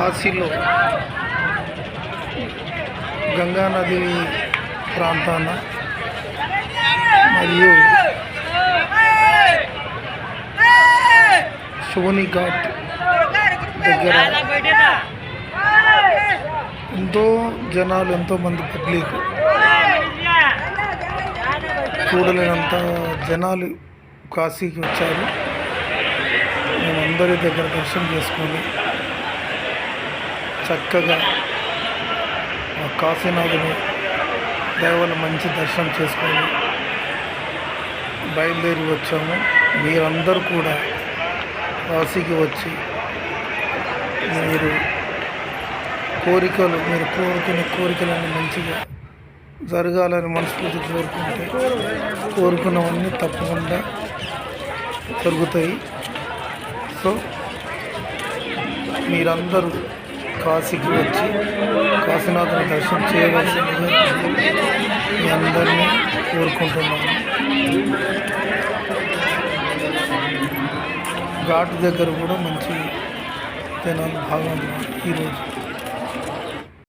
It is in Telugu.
కాశీలో గంగా నది ప్రాంతాన మరియు శివుని ఘాట్ దగ్గర ఎంతోమంది పబ్లిక్ చూడలేనంత జనాలు కాశీకి వచ్చారు. మేమందరి దగ్గర దర్శనం చేసుకొని చక్కగా కాశీనాథుని దేవల మంచి దర్శనం చేసుకొని బయలుదేరి వచ్చాము. మీరందరూ కూడా కాశీకి వచ్చి మీరు కోరుకునే కోరికలన్నీ మంచిగా జరగాలని మనస్ఫూర్తి కోరుకున్నవన్నీ తప్పకుండా జరుగుతాయి. సో మీరందరూ కాశీకి వచ్చి కాశీనాథుని దర్శనం చేయవలసిందిగా మీ అందరినీ కోరుకుంటున్నాను. ఘాట్ దగ్గర కూడా మంచి జనాలు బాగున్నారు ఈరోజు.